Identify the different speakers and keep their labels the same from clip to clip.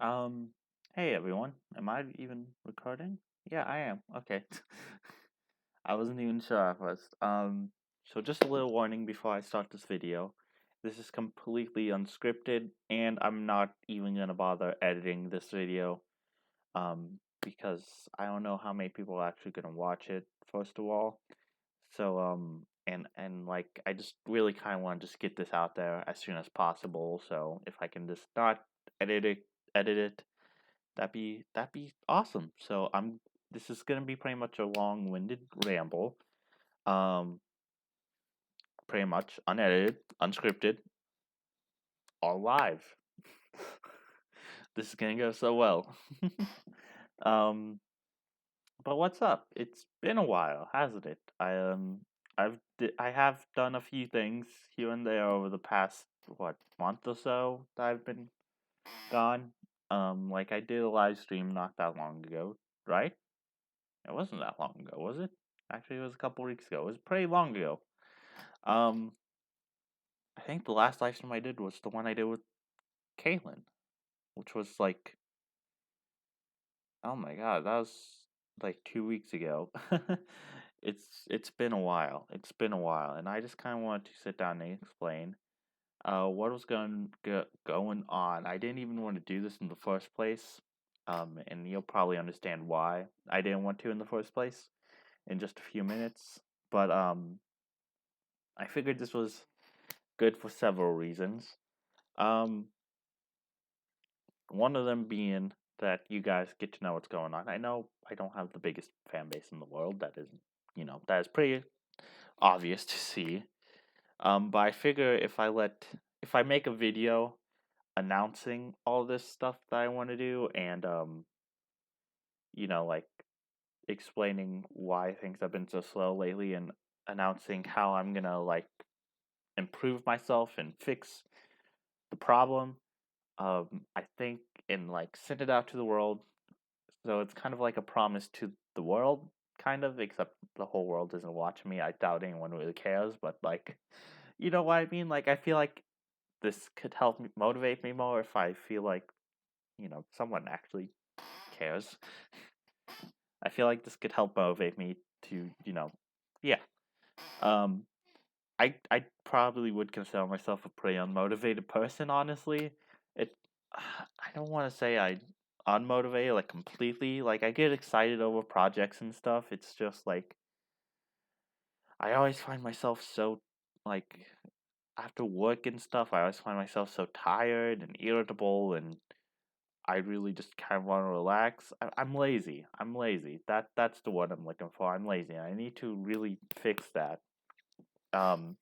Speaker 1: Um, hey everyone. Am I even recording? Yeah, I am. Okay. I wasn't even sure at first. So just a little warning before I start this video. This is completely unscripted, and I'm not even gonna bother editing this video. Because I don't know how many people are actually gonna watch it, first of all. So, and like, I just really kind of want to just get this out there as soon as possible. So if I can just not edit it, edit it that'd be awesome. So this is gonna be pretty much a long-winded ramble. Um Pretty much unedited, unscripted, all live. This is gonna go so well. um but what's up? It's been a while, hasn't it? I have done a few things here and there over the past month or so that I've been gone. Like I did a live stream not that long ago, right? It wasn't that long ago, was it? Actually, it was a couple weeks ago. It was pretty long ago. Um, I think the last live stream I did was the one I did with Caitlin, which was like, oh my god, that was like 2 weeks ago. It's been a while. It's been a while, and I just kind of wanted to sit down and explain what was going on. I didn't even want to do this in the first place. And you'll probably understand why I didn't want to in the first place in just a few minutes. But I figured this was good for several reasons. Um, One of them being that you guys get to know what's going on. I know I don't have the biggest fan base in the world. That is pretty obvious to see. But I figure if I make a video announcing all this stuff that I want to do and like explaining why things have been so slow lately and announcing how I'm gonna like improve myself and fix the problem. I think and like send it out to the world. So it's kind of like a promise to the world, kind of, except the whole world doesn't watch me. I doubt anyone really cares, but like, you know what I mean? Like, I feel like this could help me motivate me more if I feel like, someone actually cares. I feel like this could help motivate me to, yeah. Um, I probably would consider myself a pretty unmotivated person, honestly. It I don't want to say I unmotivated like completely. Like I get excited over projects and stuff. It's just like I always find myself so like after work and stuff, I always find myself so tired and irritable and I really just kind of want to relax. I'm lazy. I'm lazy. That's the word I'm looking for. I'm lazy. I need to really fix that. Um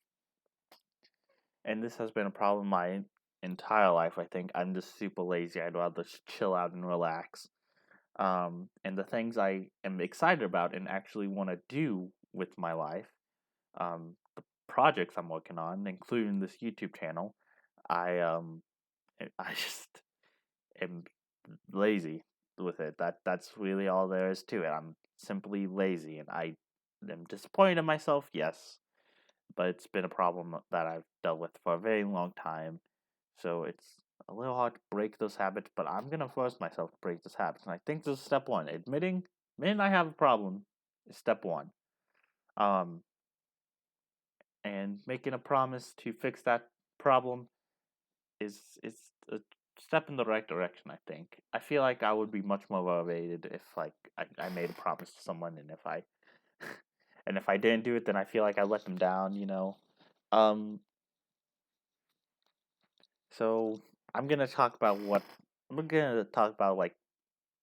Speaker 1: and this has been a problem my entire life. I think I'm just super lazy. I'd rather just chill out and relax. And the things I am excited about and actually want to do with my life, the projects I'm working on, including this YouTube channel, I just am lazy with it. That's really all there is to it. I'm simply lazy, and I am disappointed in myself. Yes, but it's been a problem that I've dealt with for a very long time. So it's a little hard to break those habits, but I'm gonna force myself to break those habits. And I think this is step one. Admitting I have a problem is step one. Um, and making a promise to fix that problem is a step in the right direction. I think. I feel like I would be much more motivated if like I made a promise to someone, and if I and if I didn't do it, then I feel like I let them down. Um, So I'm gonna talk about like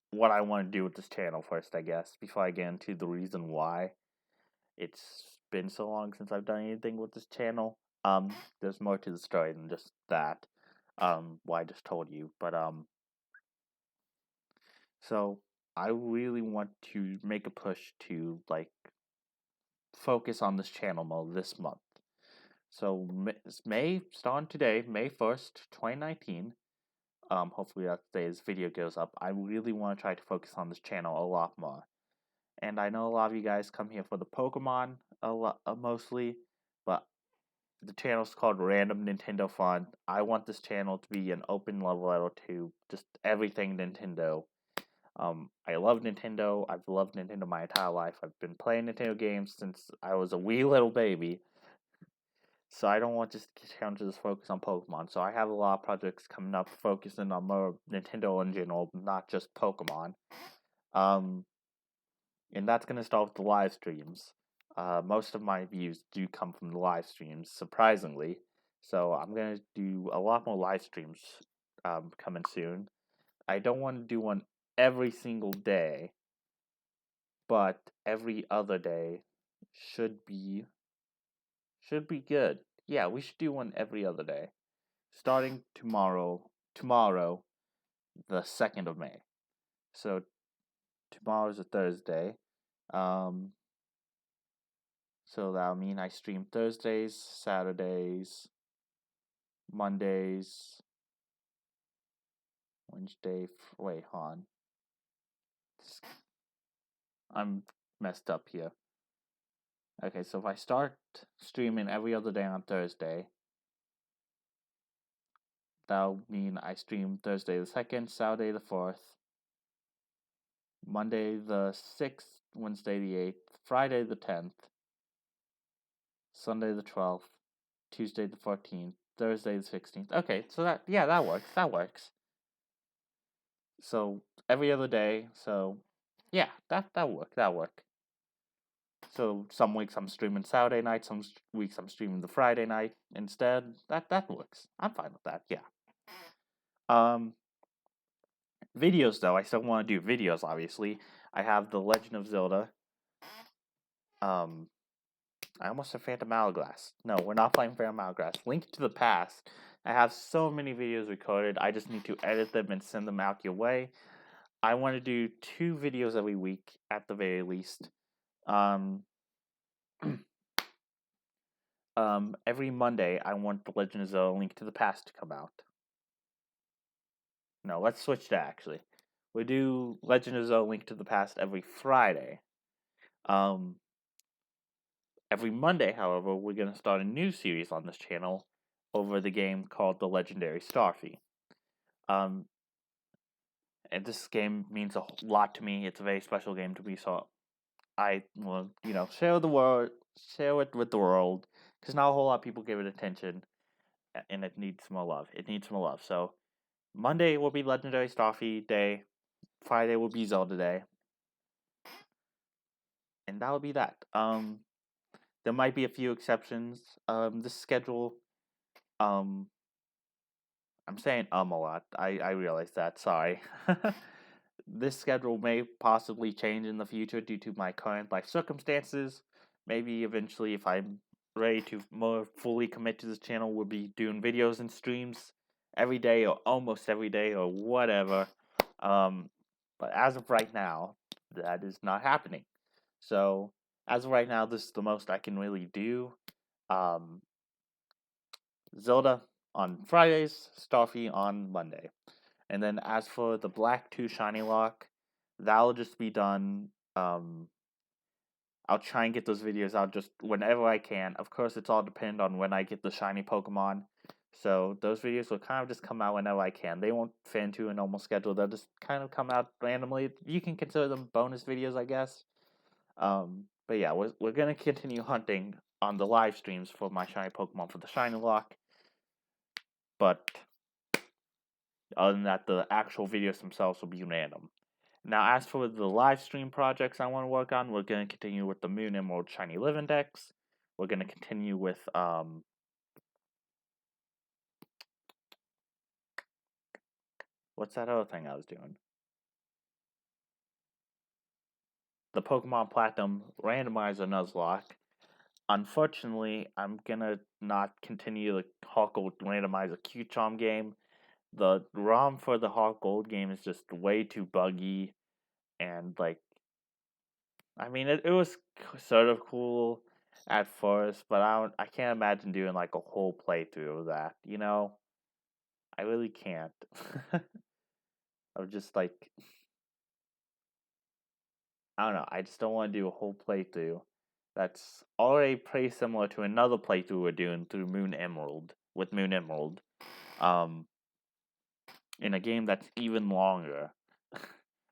Speaker 1: what I want to do with this channel first, I guess, before I get into the reason why it's been so long since I've done anything with this channel. There's more to the story than just that. What I just told you, but so I really want to make a push to like focus on this channel mode this month. So May starting today, May 1st, 2019. Hopefully that today's video goes up. I really want to try to focus on this channel a lot more. And I know a lot of you guys come here for the Pokemon a lot, mostly, but The channel's called Random Nintendo Fun. I want this channel to be an open level to just everything Nintendo. I love Nintendo. I've loved Nintendo my entire life. I've been playing Nintendo games since I was a wee little baby. So I don't want just channel to just focus on Pokemon. So I have a lot of projects coming up focusing on more Nintendo in general, not just Pokemon. Um, and that's gonna start with the live streams. Most of my views do come from the live streams, surprisingly. So I'm gonna do a lot more live streams coming soon. I don't want to do one every single day, but every other day should be good. Yeah, we should do one every other day, starting tomorrow, the 2nd of May. So tomorrow's a Thursday. Um, so that'll mean I stream Thursdays, Saturdays, Mondays, Wednesday. Wait, hold on. I'm messed up here. Okay, so if I start streaming every other day on Thursday, that'll mean I stream Thursday the 2nd, Saturday the 4th, Monday the 6th, Wednesday the 8th, Friday the 10th, Sunday the 12th, Tuesday the 14th, Thursday the 16th. Okay, so that works. That works. So every other day. So yeah, that work. That work. So some weeks I'm streaming Saturday night, some weeks I'm streaming the Friday night instead. That works. I'm fine with that. Yeah. Um, videos though, I still want to do videos. Obviously, I have the Legend of Zelda. Um, I almost said Phantom Hourglass. No, we're not playing Phantom Hourglass. Link to the Past. I have so many videos recorded. I just need to edit them and send them out your way. I want to do 2 videos every week at the very least. Um, every Monday, I want The Legend of Zelda: Link to the Past to come out. No, let's switch that actually. We do Legend of Zelda: Link to the Past every Friday. Um, every Monday, however, we're gonna start a new series on this channel over the game called The Legendary Starfy. Um, and this game means a lot to me. It's a very special game to me, so I will, share it with the world, because not a whole lot of people give it attention, and it needs more love. It needs more love. So Monday will be Legendary Starfy Day. Friday will be Zelda Day, and that will be that. There might be a few exceptions. This schedule, um, I'm saying a lot. I realize that. Sorry. This schedule may possibly change in the future due to my current life circumstances. Maybe eventually, if I'm ready to more fully commit to this channel, we'll be doing videos and streams every day or almost every day or whatever. But as of right now, that is not happening. So, as of right now, this is the most I can really do. Um, Zelda on Fridays, Starfy on Monday. And then as for the Black 2 Shiny Lock, that'll just be done. I'll try and get those videos out just whenever I can. Of course, it's all dependent on when I get the shiny Pokemon. So those videos will kind of just come out whenever I can. They won't fit into a normal schedule. They'll just kind of come out randomly. You can consider them bonus videos, I guess. But yeah, we're gonna continue hunting on the live streams for my shiny Pokemon for the shiny lock. But other than that, the actual videos themselves will be random. Now, as for the live stream projects I want to work on, we're going to continue with the Moon Emerald Shiny Live Index. We're going to continue with what's that other thing I was doing? The Pokemon Platinum Randomizer Nuzlocke. Unfortunately, I'm gonna not continue the Hawk Gold Randomizer Q-Charm game. The ROM for the Hawk Gold game is just way too buggy, and I mean, it was sort of cool at first, but I can't imagine doing like a whole playthrough of that. I really can't. I'm just I don't know. I just don't want to do a whole playthrough. that's already pretty similar to another playthrough we're doing through Moon Emerald with Moon Emerald. In a game that's even longer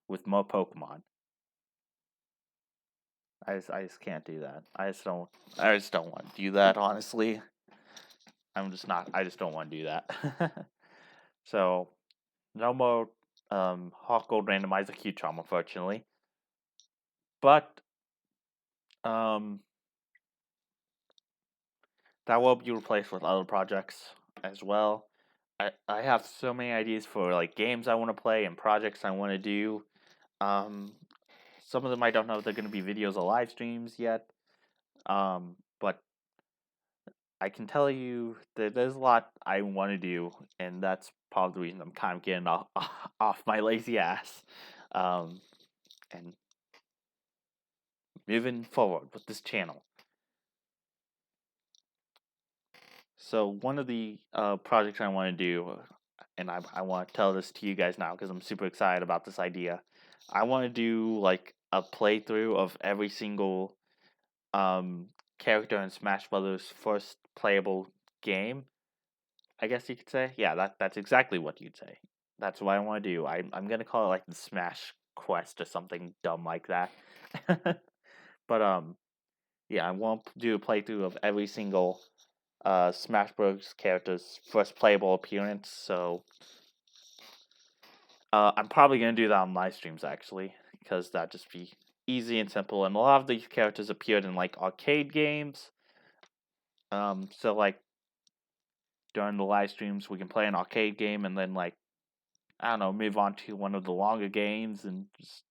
Speaker 1: with more Pokemon. I just can't do that. I just don't want to do that, honestly. I just don't want to do that. So no more Hawk Gold Randomizer Q-Charm, unfortunately. But that will be replaced with other projects as well. I have so many ideas for like games I want to play and projects I want to do. Some of them I don't know if they're going to be videos or live streams yet. But I can tell you that there's a lot I want to do, and that's probably the reason I'm kind of getting off my lazy ass, and moving forward with this channel. So one of the projects I want to do, and I want to tell this to you guys now because I'm super excited about this idea. I want to do like a playthrough of every single character in Smash Brothers' first playable game. I guess you could say. Yeah, that's exactly what you'd say. That's what I want to do. I'm gonna call it like the Smash Quest or something dumb like that. But yeah, I want to do a playthrough of every single Smash Bros. Character's first playable appearance. So I'm probably gonna do that on live streams actually, because that'd just be easy and simple. And a lot of these characters appeared in like arcade games. So like during the live streams, we can play an arcade game and then like I don't know, move on to one of the longer games and just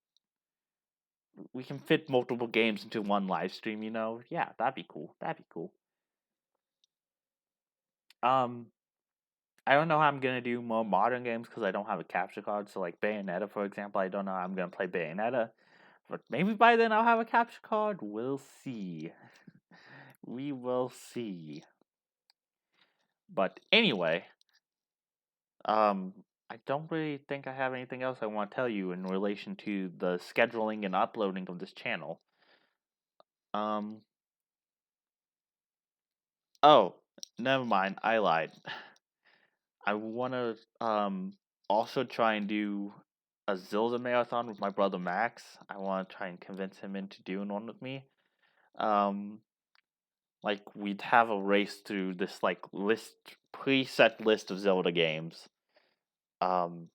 Speaker 1: we can fit multiple games into one live stream, you know? Yeah, that'd be cool. That'd be cool. Um I don't know how I'm gonna do more modern games because I don't have a capture card. So like Bayonetta, for example, I don't know how I'm gonna play Bayonetta. But maybe by then I'll have a capture card. We'll see. We will see. But anyway, I don't really think I have anything else I want to tell you in relation to the scheduling and uploading of this channel. Um Oh, never mind. I lied. I want to also try and do a Zelda marathon with my brother Max. I want to try and convince him into doing one with me. Um like we'd have a race through this like preset list of Zelda games. Um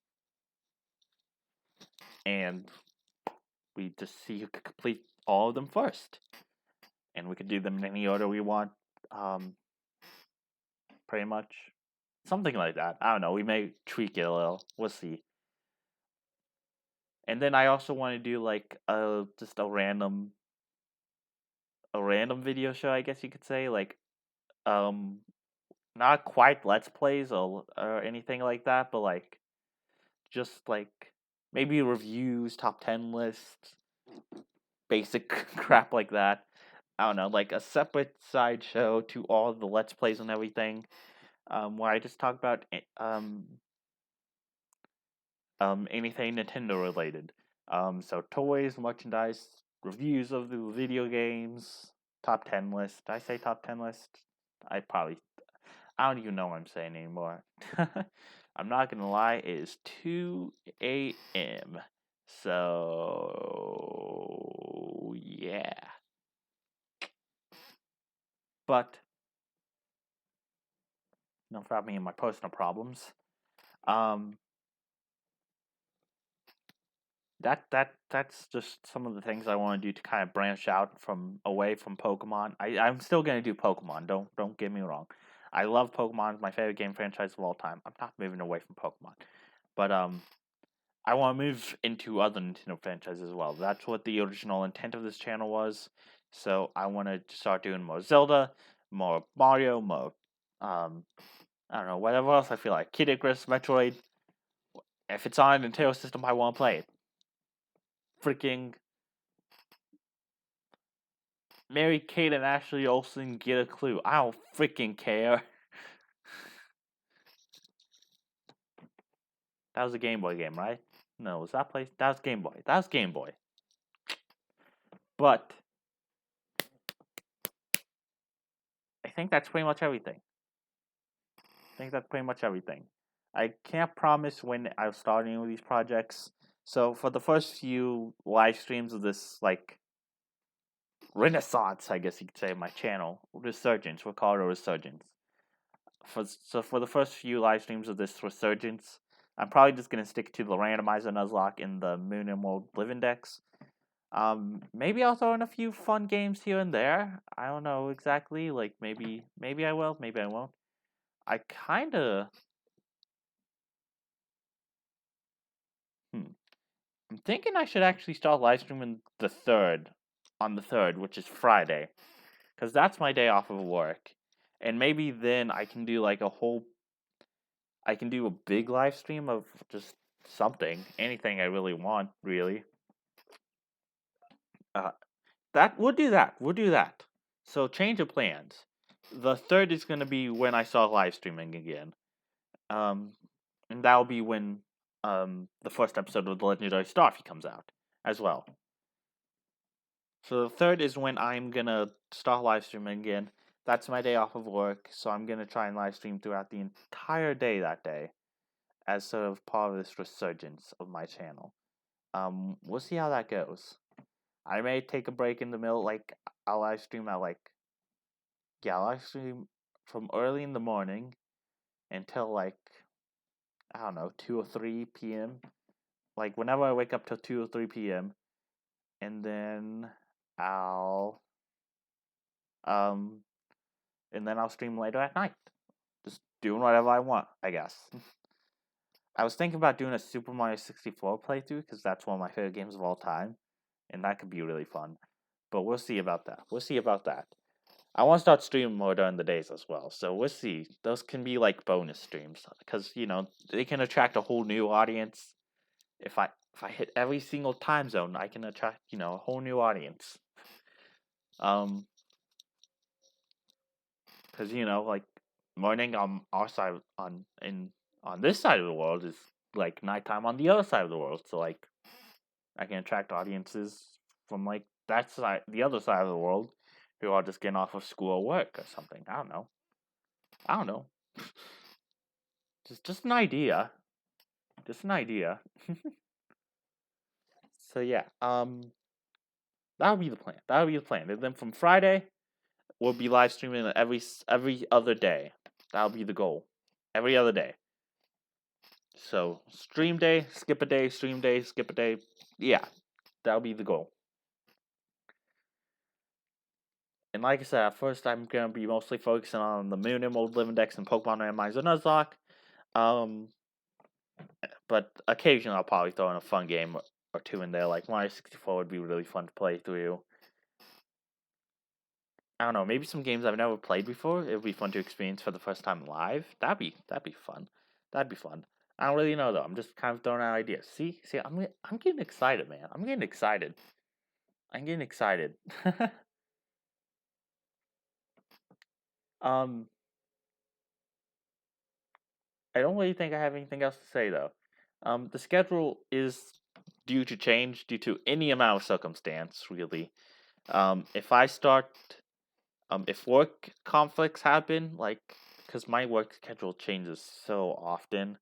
Speaker 1: and we just see who could complete all of them first. And we could do them in any order we want. Um pretty much. Something like that. I don't know. We may tweak it a little. We'll see. And then I also want to do like just a random video show, I guess you could say, like um not quite let's plays or anything like that, but like just like maybe reviews, top 10 lists, basic crap like that. I don't know, like a separate side show to all the let's plays and everything, where I just talk about anything Nintendo related. So toys, merchandise, reviews of the video games, top 10 list. Did I say top 10 list? I don't even know what I'm saying anymore. I'm not gonna lie, it is 2 a.m. So yeah. But enough about me and my personal problems. Um that's just some of the things I want to do to kind of branch out from away from Pokemon. I'm still gonna do Pokemon. Don't get me wrong. I love Pokemon. It's my favorite game franchise of all time. I'm not moving away from Pokemon, but I want to move into other Nintendo franchises as well. That's what the original intent of this channel was. So I want to start doing more Zelda, more Mario, more I don't know, whatever else I feel like. Kid Icarus, Metroid. If it's on a Nintendo system, I want to play it. Freaking Mary Kate and Ashley Olsen get a clue. I don't freaking care. That was a Game Boy game, right? No, was that place? That was Game Boy. That was Game Boy. But think that's pretty much everything. I can't promise when I'll start any of these projects. So for the first few live streams of this like renaissance, I guess you could say, of my channel, resurgence, we'll call it a resurgence. For the first few live streams of this resurgence, I'm probably just gonna stick to the randomizer Nuzlocke in the Moon and World Live Index. Maybe I'll throw in a few fun games here and there. I don't know exactly. Like maybe I will, maybe I won't. I kinda hmm. I'm thinking I should actually start live streaming on the third, which is Friday, because that's my day off of work, and maybe then I can do like I can do a big live stream of just anything I really want, really. Uh, that we'll do that. We'll do that. So change of plans. The third is gonna be when I start live streaming again. Um, and that'll be when the first episode of the Legendary Starfy comes out as well. So the third is when I'm gonna start live streaming again. That's my day off of work, so I'm gonna try and live stream throughout the entire day that day, as sort of part of this resurgence of my channel. We'll see how that goes. I may take a break in the middle, like I'll live stream at I'll live stream from early in the morning until like I don't know 2 or 3 p.m. Like whenever I wake up till 2 or 3 p.m. and then I'll um I'll stream later at night. Just doing whatever I want, I guess. I was thinking about doing a Super Mario 64 playthrough because that's one of my favorite games of all time, and that could be really fun. But we'll see about that. I want to start streaming more during the days as well, so we'll see. Those can be like bonus streams because they can attract a whole new audience. If I hit every single time zone, I can attract a whole new audience. Because like morning on our side on this side of the world is like nighttime on the other side of the world. So like I can attract audiences from like that side, the other side of the world, who are just getting off of school or work or something. I don't know. I don't know. Just an idea. Just an idea. So yeah, that'll be the plan. And then from Friday, we'll be live streaming every other day. That'll be the goal. Every other day. So stream day, skip a day, stream day, skip a day. Yeah, that'll be the goal. And like I said, at first I'm gonna be mostly focusing on the Moon and World Live Index and Pokemon Randomizer Nuzlocke. But occasionally I'll probably throw in a fun game or two in there. Like Mario 64 would be really fun to play through. I don't know, maybe some games I've never played before. It would be fun to experience for the first time live. That'd be fun. That'd be fun. I don't really know though. I'm just kind of throwing out ideas. See, I'm getting excited, man. I'm getting excited. um, I don't really think I have anything else to say though. The schedule is due to change due to any amount of circumstance, really. If I start, if work conflicts happen, like, because my work schedule changes so often.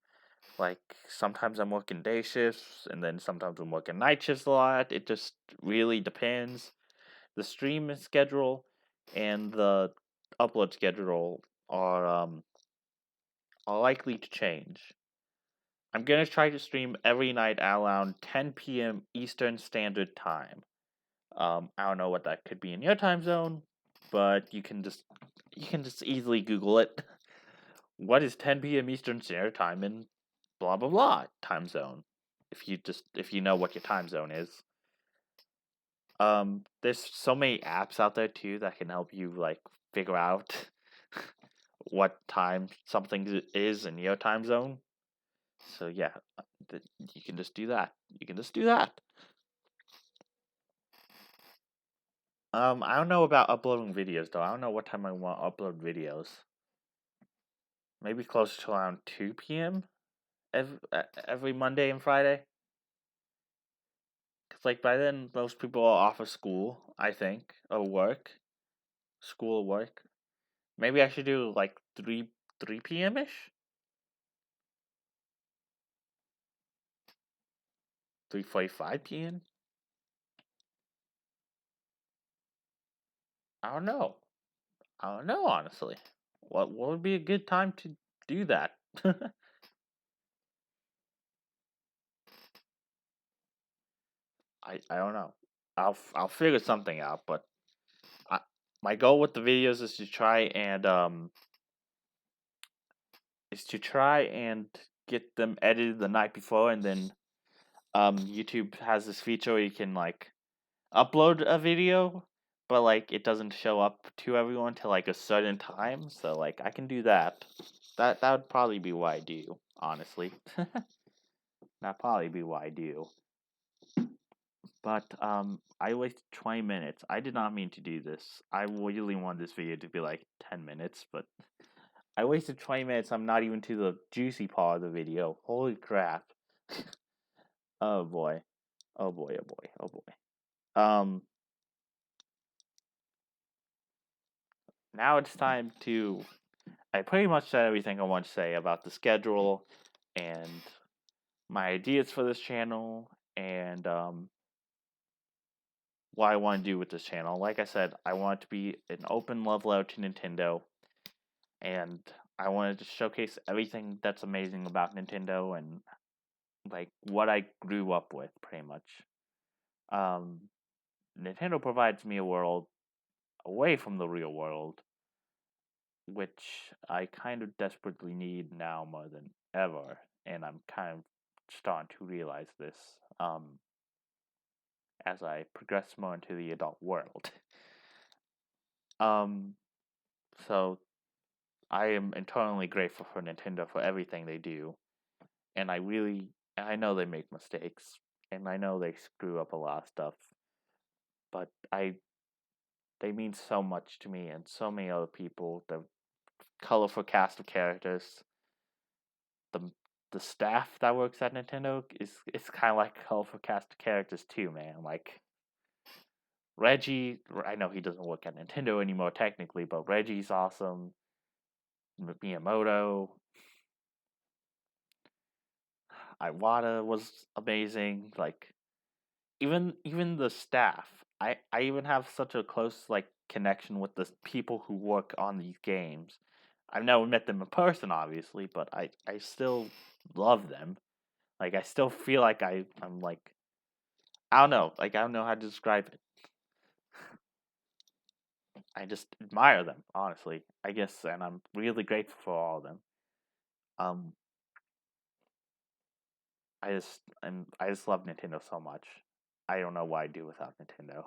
Speaker 1: Like, sometimes I'm working day shifts, and then sometimes I'm working night shifts a lot. It just really depends. The stream schedule and the upload schedule are likely to change. I'm gonna try to stream every night at around 10 p.m. Eastern Standard Time. I don't know what that could be in your time zone, but you can just easily Google it. What is 10 p.m. Eastern Standard Time in blah blah blah time zone? If you know what your time zone is. There's so many apps out there too that can help you like figure out what time something is in your time zone. So yeah, you can just do that. I don't know about uploading videos though. I don't know what time I want to upload videos. Maybe close to around 2 p.m. Every Monday and Friday. Cause like by then most people are off of school, I think, or work, school or work. Maybe I should do like 3 p.m. ish? 3:45 p.m.? I don't know. I don't know, honestly. What would be a good time to do that? I don't know. I'll figure something out, but I, my goal with the videos is to try and get them edited the night before, and then YouTube has this feature where you can like upload a video, but like it doesn't show up to everyone till like a certain time. So like I can do that. That would probably be what I do, honestly. That'd probably be what I do. But I wasted 20 minutes. I did not mean to do this. I really wanted this video to be like 10 minutes, but I wasted 20 minutes. I'm not even to the juicy part of the video. Holy crap. Oh boy. Oh boy, oh boy, oh boy. Now it's time to. I pretty much said everything I want to say about the schedule and my ideas for this channel and what I want to do with this channel. Like I said, I want it to be an open love letter to Nintendo, and I wanted to showcase everything that's amazing about Nintendo and like what I grew up with, pretty much. Um, Nintendo provides me a world away from the real world, which I kind of desperately need now more than ever, and I'm kind of starting to realize this as I progress more into the adult world. um, so I am eternally grateful for Nintendo for everything they do, and I know they make mistakes, and I know they screw up a lot of stuff, but they mean so much to me and so many other people. The colorful cast of characters, the the staff that works at Nintendo is it's kind of like a colorful cast of characters too, man. Like Reggie, I know he doesn't work at Nintendo anymore technically, but Reggie's awesome. Miyamoto, Iwata was amazing. Like even the staff. I even have such a close like connection with the people who work on these games. I've never met them in person, obviously, but I still love them. Like I still feel like I'm like I don't know, like I don't know how to describe it. I just admire them, honestly. I guess, and I'm really grateful for all of them. Um, I just love Nintendo so much. I don't know what I'd do without Nintendo.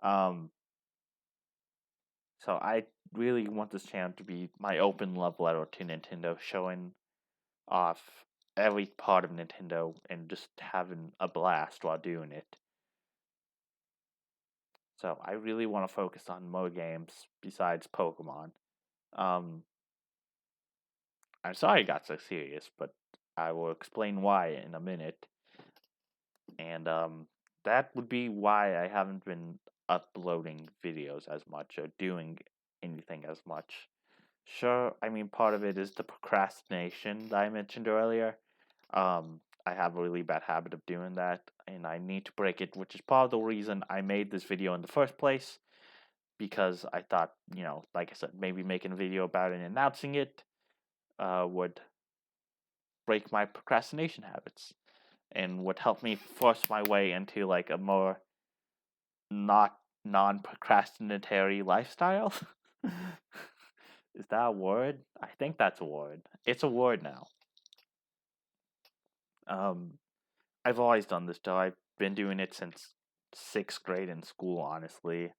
Speaker 1: um, so I really want this channel to be my open love letter to Nintendo, showing off every part of Nintendo and just having a blast while doing it. So I really want to focus on more games besides Pokemon. Um, I'm sorry it got so serious, but I will explain why in a minute. And that would be why I haven't been uploading videos as much or doing anything as much. Sure, I mean, part of it is the procrastination that I mentioned earlier. I have a really bad habit of doing that, and I need to break it, which is part of the reason I made this video in the first place, because I thought, like I said, maybe making a video about it and announcing it would break my procrastination habits and would help me force my way into like a more not non-procrastinatory lifestyle. Is that a word? I think that's a word. It's a word now. Um, I've always done this though. I've been doing it since 6th grade in school. Honestly,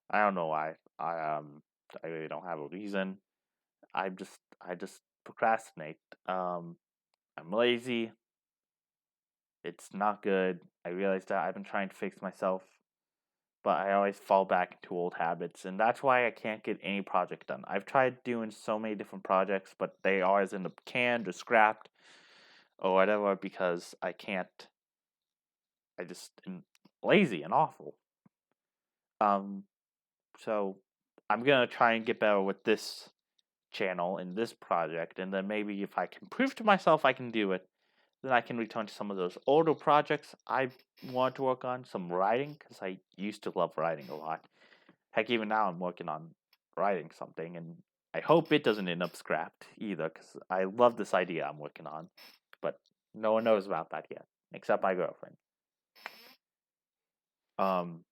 Speaker 1: I don't know why. I really don't have a reason. I just procrastinate. I'm lazy. It's not good. I realize that I've been trying to fix myself, but I always fall back into old habits, and that's why I can't get any project done. I've tried doing so many different projects, but they always end up canned or scrapped or whatever because I can't. I just am lazy and awful. Um, so I'm gonna try and get better with this channel and this project, and then maybe if I can prove to myself I can do it, then I can return to some of those older projects I want to work on, some writing, because I used to love writing a lot. Heck, even now I'm working on writing something, and I hope it doesn't end up scrapped either, because I love this idea I'm working on, but no one knows about that yet, except my girlfriend. Um,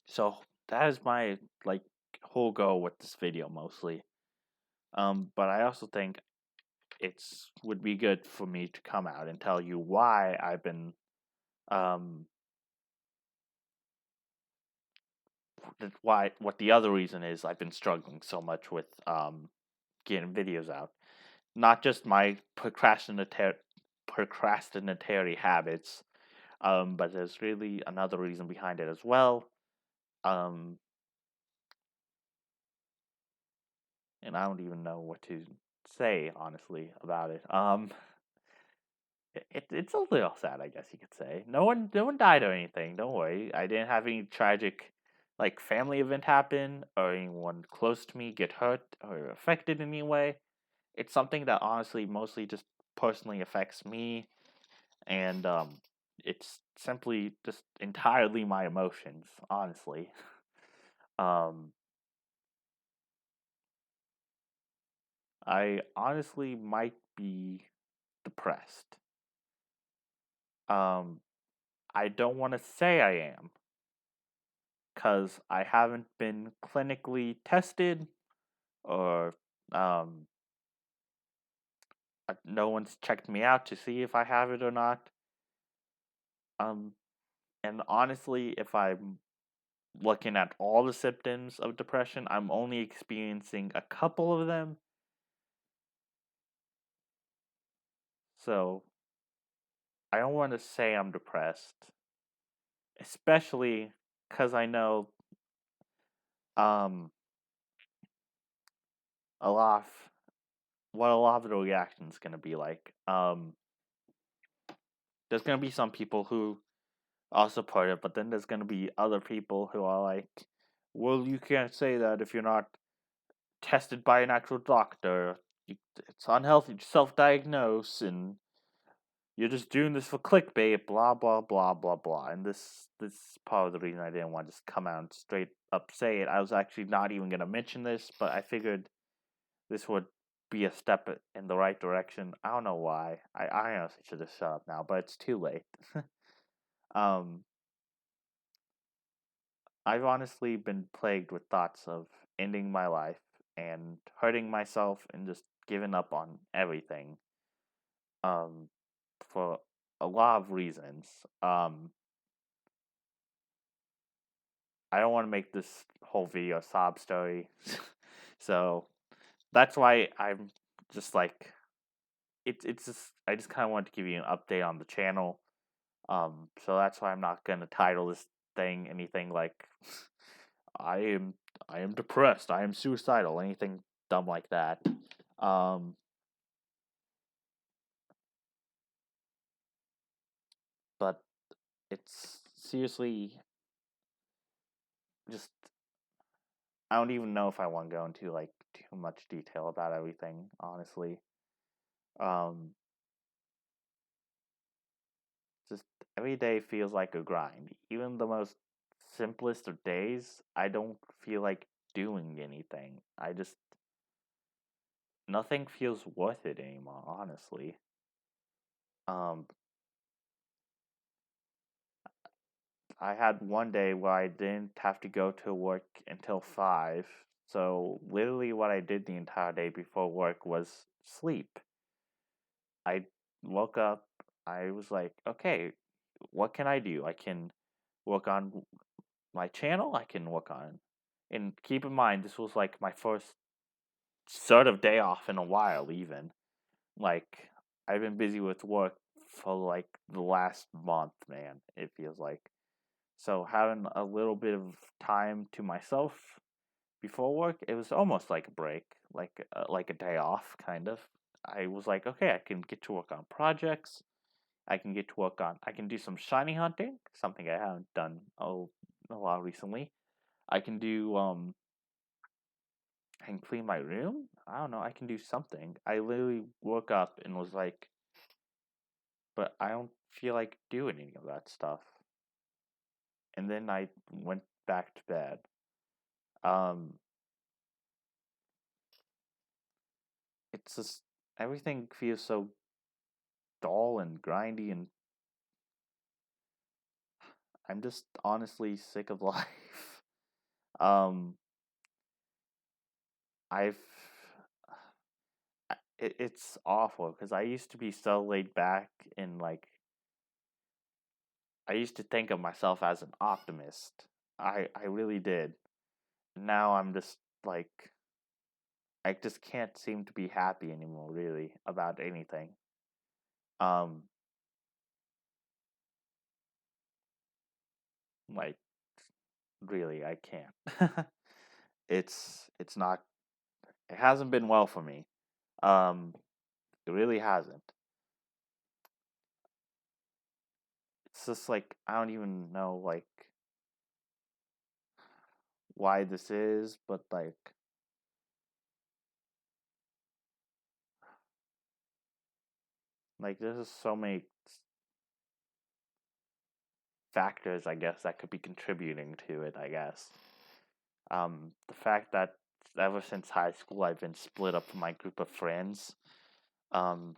Speaker 1: so that is my like whole goal with this video mostly. But I also think it's would be good for me to come out and tell you why I've been um what the other reason is I've been struggling so much with getting videos out. Not just my procrastinatory habits, but there's really another reason behind it as well. Um and I don't even know what to say honestly about it. It's a little sad, I guess you could say. No one died or anything. Don't worry. I didn't have any tragic, like family event happen or anyone close to me get hurt or affected in any way. It's something that honestly mostly just personally affects me, and it's simply just entirely my emotions. Honestly, um, I honestly might be depressed. Um, I don't want to say I am because I haven't been clinically tested or um, no one's checked me out to see if I have it or not. Um, and honestly, if I'm looking at all the symptoms of depression, I'm only experiencing a couple of them. So I don't want to say I'm depressed, especially because I know um, a lot of what a lot of the reaction is going to be like. There's going to be some people who are supportive, but then there's going to be other people who are like, well, you can't say that if you're not tested by an actual doctor. It's unhealthy to self-diagnose, and you're just doing this for clickbait. Blah blah blah blah blah. And this is part of the reason I didn't want to just come out and straight up say it. I was actually not even gonna mention this, but I figured this would be a step in the right direction. I don't know why. I honestly should have shut up now, but it's too late. um, I've honestly been plagued with thoughts of ending my life and hurting myself and just giving up on everything. Um, for a lot of reasons. I don't want to make this whole video a sob story, so that's why I'm just like it's just I just kind of wanted to give you an update on the channel. So that's why I'm not gonna title this thing anything like I am I am depressed, I am suicidal, anything dumb like that. Um, but it's seriously just I don't even know if I want to go into like too much detail about everything, honestly. Um, just every day feels like a grind. Even the most simplest of days, I don't feel like doing anything. I just nothing feels worth it anymore, honestly. Um, I had one day where I didn't have to go to work until 5. So literally what I did the entire day before work was sleep. I woke up, I was like, okay, what can I do? I can work on my channel, I can work on. And keep in mind, this was like my first sort of day off in a while, even. Like, I've been busy with work for like the last month, man, it feels like. So having a little bit of time to myself before work, it was almost like a break, like a day off, kind of. I was like, okay, I can get to work on projects. I can get to work on. I can do some shiny hunting, something I haven't done a lot recently. I can do I can clean my room. I don't know. I can do something. I literally woke up and was like, but I don't feel like doing any of that stuff. And then I went back to bed. Um, it's just everything feels so dull and grindy, and I'm just honestly sick of life. Um, I've it's awful because I used to be so laid back and like I used to think of myself as an optimist. I really did. Now I'm just like I just can't seem to be happy anymore really about anything. Um like really I can't. It's not it hasn't been well for me. Um it really hasn't. It's just like I don't even know like why this is, but like there's just so many factors I guess that could be contributing to it, I guess. The fact that ever since high school I've been split up from my group of friends. Um,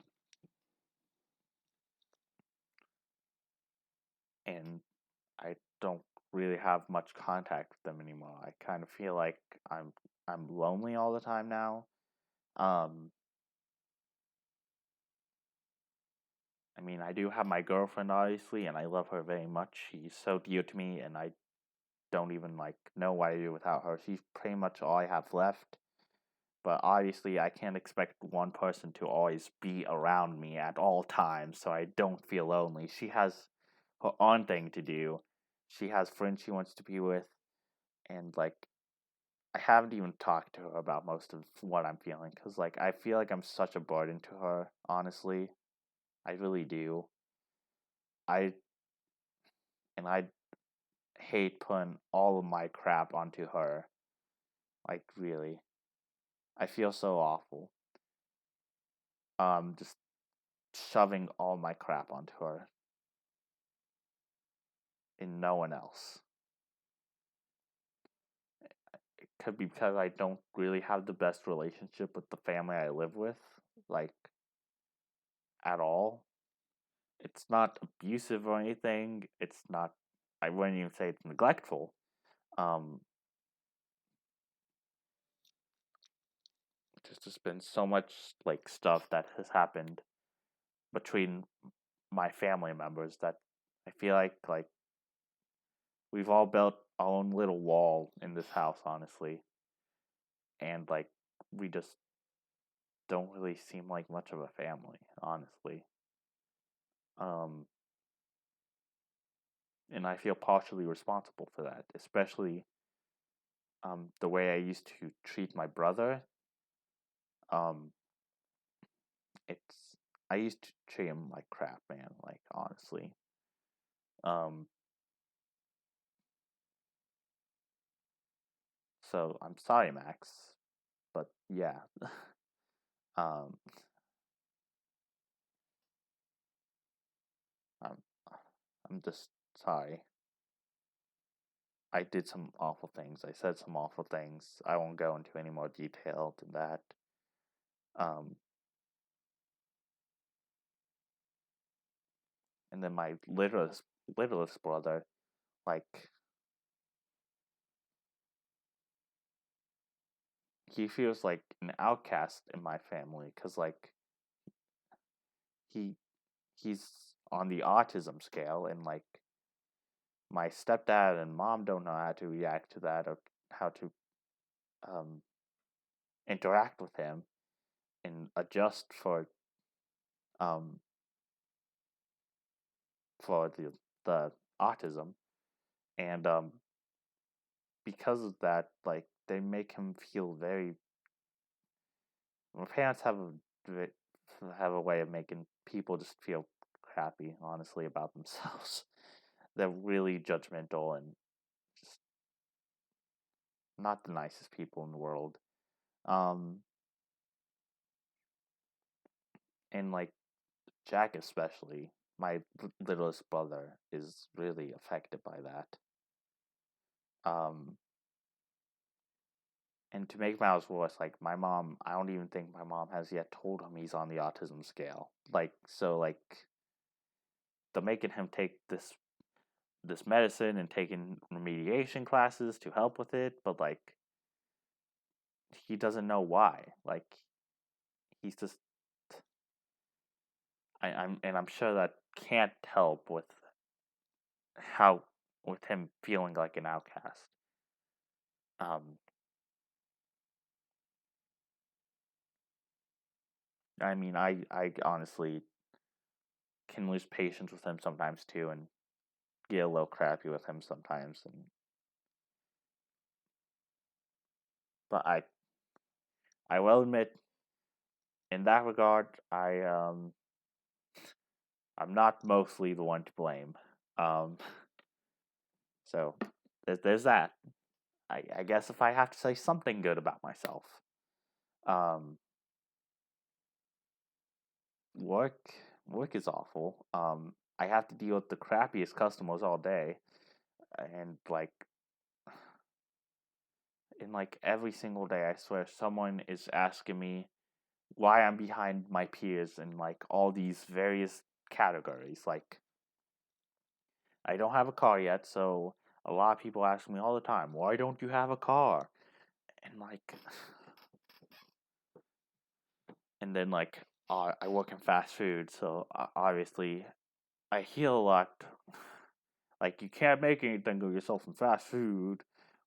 Speaker 1: and I don't really have much contact with them anymore. I kind of feel like I'm lonely all the time now. Um, I mean, I do have my girlfriend obviously, and I love her very much. She's so dear to me, and I don't even like know what I do without her. She's pretty much all I have left. But obviously, I can't expect one person to always be around me at all times, so I don't feel lonely. She has her own thing to do. She has friends she wants to be with, and like I haven't even talked to her about most of what I'm feeling because like I feel like I'm such a burden to her. Honestly, I really do. I I hate putting all of my crap onto her. Like really, I feel so awful. Just shoving all my crap onto her and no one else. It could be because I don't really have the best relationship with the family I live with, like at all. It's not abusive or anything. It's not. I wouldn't even say it's neglectful. Um, there's just been so much like stuff that has happened between my family members that I feel like we've all built our own little wall in this house, honestly, and like we just don't really seem like much of a family, honestly. Um, and I feel partially responsible for that, especially the way I used to treat my brother. Um, it's I used to treat him like crap, man. Like honestly. Um, so I'm sorry, Max, but yeah, um, I'm I'm just sorry. I did some awful things. I said some awful things. I won't go into any more detail than that. Um, and then my littlest brother, like he feels like an outcast in my family because like he he's on the autism scale and like my stepdad and mom don't know how to react to that or how to um, interact with him and adjust um, for the autism and because of that like they make him feel very my parents have a way of making people just feel crappy honestly about themselves. They're really judgmental and just not the nicest people in the world. Um, and like Jack especially, my littlest brother is really affected by that. Um, and to make matters worse, like my mom, I don't even think my mom has yet told him he's on the autism scale. Like so, like they're making him take this medicine and taking remediation classes to help with it, but like he doesn't know why. Like he's just I'm sure that can't help with how with him feeling like an outcast. Um, I mean, I honestly can lose patience with him sometimes too, and get a little crappy with him sometimes. And but I will admit, in that regard, I'm not mostly the one to blame. Um, so there's that. I guess if I have to say something good about myself, um, work work is awful. I have to deal with the crappiest customers all day, and like every single day, I swear someone is asking me why I'm behind my peers in like all these various categories. Like I don't have a car yet, so a lot of people ask me all the time, "Why don't you have a car?" And like, and then like, I work in fast food, so obviously I hear a lot. Like you can't make anything of yourself in fast food.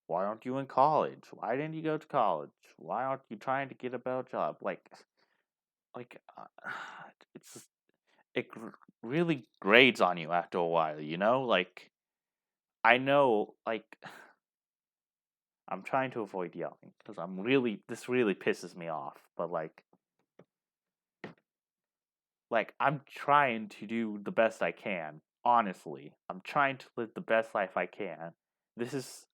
Speaker 1: Why aren't you in college? Why didn't you go to college? Why aren't you trying to get a better job? Like, it's just, it really grades on you after a while, you know? Like, I know, like, I'm trying to avoid yelling because this really pisses me off. But like, I'm trying to do the best I can. Honestly, I'm trying to live the best life I can. This is,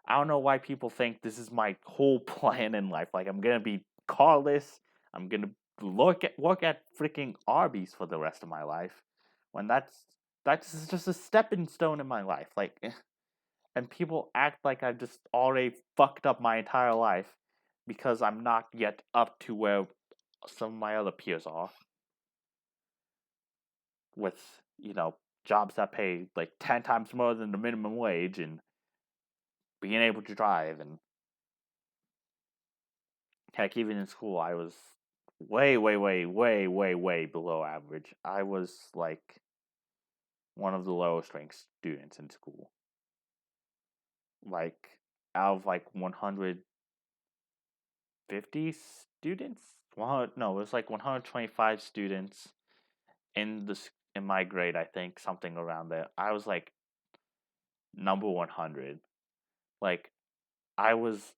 Speaker 1: I don't know why people think this is my whole plan in life. Like, I'm gonna be carless. I'm gonna work at freaking Arby's for the rest of my life. When that's just a stepping stone in my life. Like, and people act like I've just already fucked up my entire life because I'm not yet up to where some of my other peers are with, jobs that pay like 10 times more than the minimum wage and being able to drive. And heck, even in school, I was way, way, way, way, way, way below average. I was like one of the lowest ranked students in school. Like, out of like 150 students? No, it was like 125 students in my grade, I think, something around there. I was like number 100. Like, I was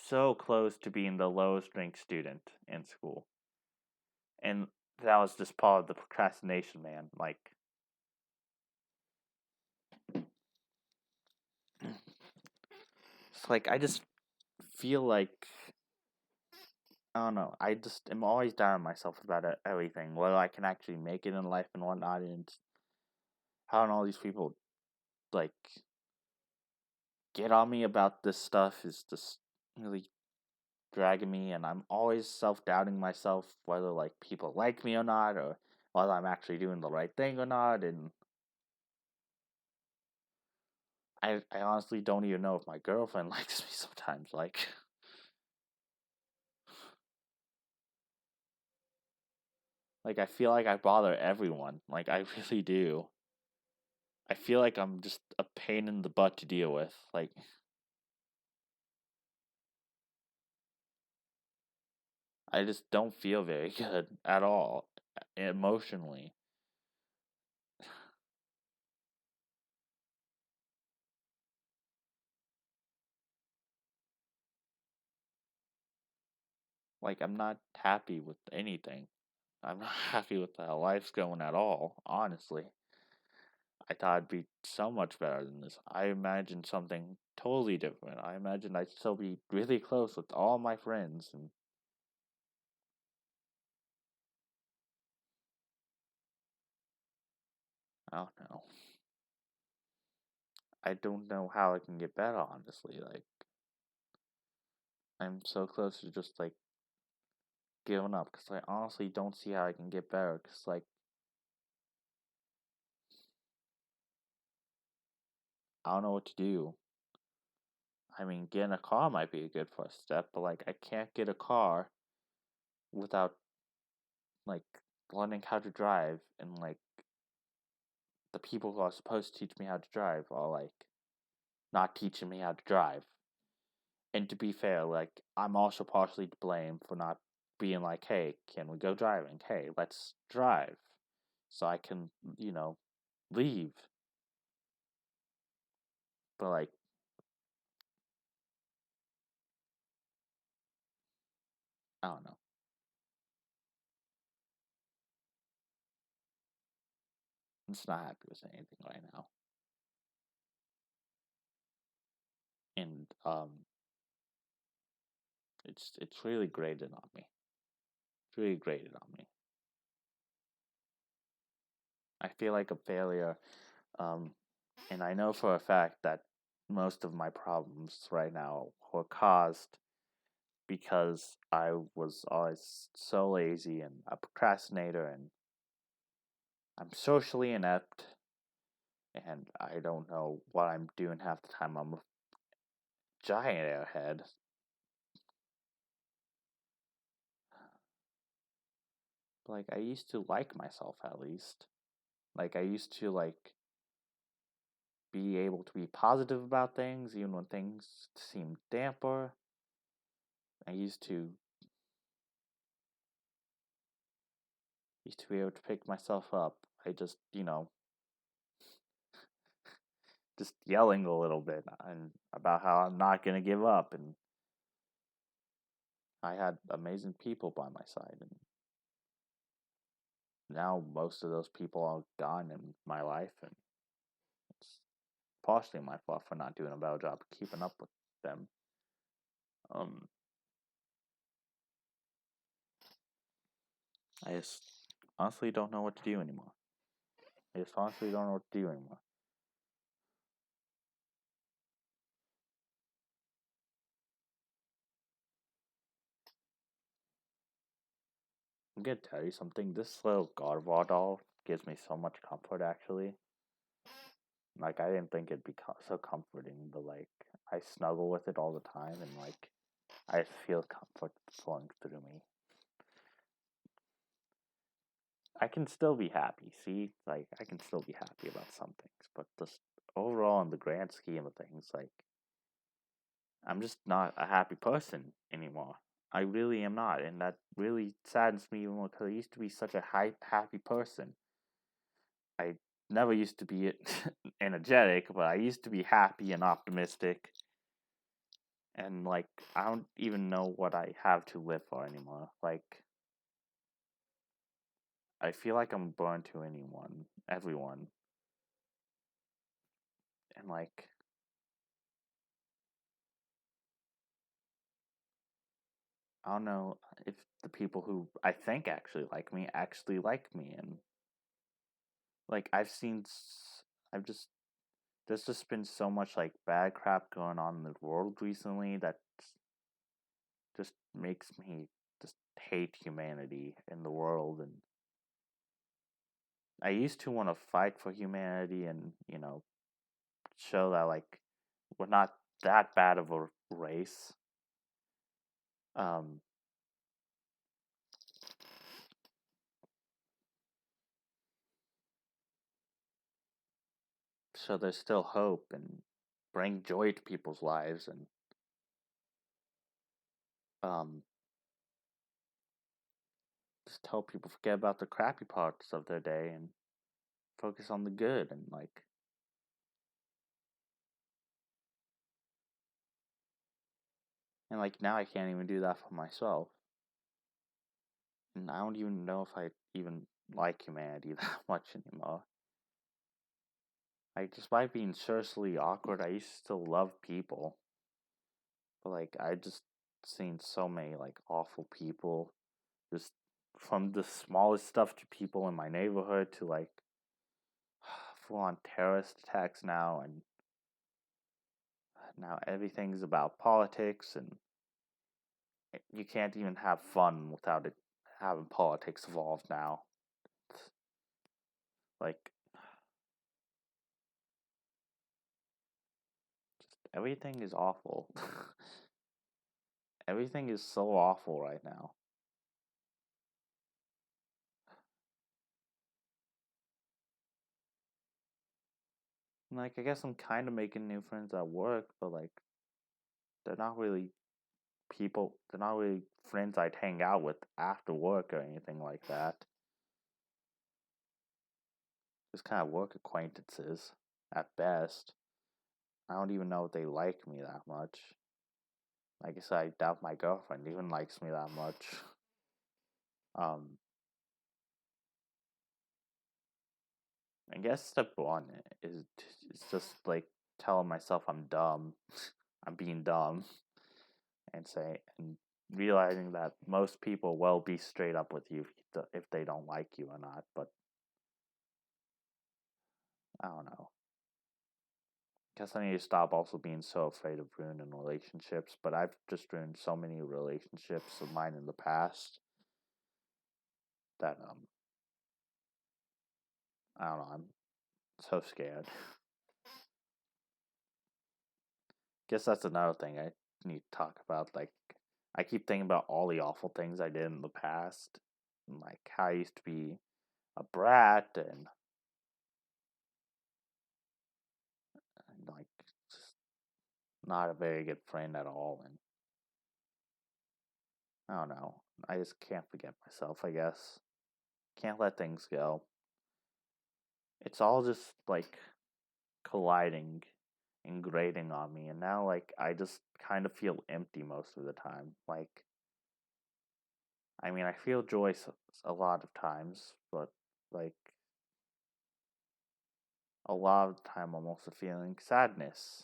Speaker 1: so close to being the lowest ranked student in school. And that was just part of the procrastination, man. Like, it's like I just feel like I don't know. I just am always down on myself about everything, whether I can actually make it in life and whatnot. And how all these people like get on me about this stuff is just really dragging me, and I'm always self doubting myself whether like people like me or not, or whether I'm actually doing the right thing or not. And I honestly don't even know if my girlfriend likes me sometimes. Like I feel like I bother everyone. Like I really do. I feel like I'm just a pain in the butt to deal with. Like I just don't feel very good at all emotionally. Like I'm not happy with anything. I'm not happy with how life's going at all, honestly. I thought it'd be so much better than this. I imagined something totally different. I imagined I'd still be really close with all my friends, and I don't know. I don't know how I can get better, honestly. Like, I'm so close to just, like, giving up, because I honestly don't see how I can get better, because, like, I don't know what to do. I mean, getting a car might be a good first step, but, like, I can't get a car without, like, learning how to drive, and, like, the people who are supposed to teach me how to drive are, like, not teaching me how to drive. And to be fair, like, I'm also partially to blame for not being like, hey, can we go driving? Hey, let's drive. So I can, you know, leave. But, like, I don't know. I'm just not happy with anything right now. And, it's really grated on me. It's really grated on me. I feel like a failure. Um, and I know for a fact that most of my problems right now were caused because I was always so lazy and a procrastinator, and I'm socially inept, and I don't know what I'm doing half the time. I'm a giant airhead. Like, I used to like myself at least. Like, I used to, like, be able to be positive about things even when things seemed damper. I used to be able to pick myself up. I just, just yelling a little bit and about how I'm not gonna give up, and I had amazing people by my side, and now most of those people are gone in my life, and it's partially my fault for not doing a better job of keeping up with them. Um, I just honestly don't know what to do anymore. I just honestly don't know what to do anymore. I'm gonna tell you something. This little God of War doll gives me so much comfort, actually. Like, I didn't think it'd be so comforting, but, like, I snuggle with it all the time, and, like, I just feel comfort flowing through me. I can still be happy, see? Like, I can still be happy about some things, but just overall, in the grand scheme of things, like, I'm just not a happy person anymore. I really am not, and that really saddens me even more because I used to be such a happy person. I never used to be energetic, but I used to be happy and optimistic. And, like, I don't even know what I have to live for anymore. Like, I feel like I'm born to everyone. And, like, I don't know if the people who I think actually like me. And, like, I've just, there's just been so much, like, bad crap going on in the world recently that just makes me just hate humanity in the world. And I used to want to fight for humanity and, show that, like, we're not that bad of a race. Um, so there's still hope and bring joy to people's lives, and um, just tell people forget about the crappy parts of their day and focus on the good. And, like, now I can't even do that for myself, and I don't even know if I even like humanity that much anymore. Like, despite being socially awkward, I used to still love people. But, like, I just seen so many, like, awful people. Just from the smallest stuff to people in my neighborhood to, like, full on terrorist attacks now. And now everything's about politics. And you can't even have fun without it having politics involved now. Like, everything is awful. Everything is so awful right now. Like, I guess I'm kind of making new friends at work, but like, they're not really they're not really friends I'd hang out with after work or anything like that. Just kind of work acquaintances at best. I don't even know if they like me that much. Like I said, I doubt my girlfriend even likes me that much. Um, I guess step one is just like telling myself I'm dumb, I'm being dumb, and realizing that most people will be straight up with you if they don't like you or not. But I don't know. Guess I need to stop also being so afraid of ruining relationships. But I've just ruined so many relationships of mine in the past that I don't know. I'm so scared. Guess that's another thing I need to talk about. Like, I keep thinking about all the awful things I did in the past, and like how I used to be a brat and like just not a very good friend at all. And I don't know. I just can't forget myself. I guess can't let things go. It's all just like colliding and grating on me, and now like I just kind of feel empty most of the time. Like, I mean, I feel joy a lot of times, but like a lot of the time I'm also feeling sadness.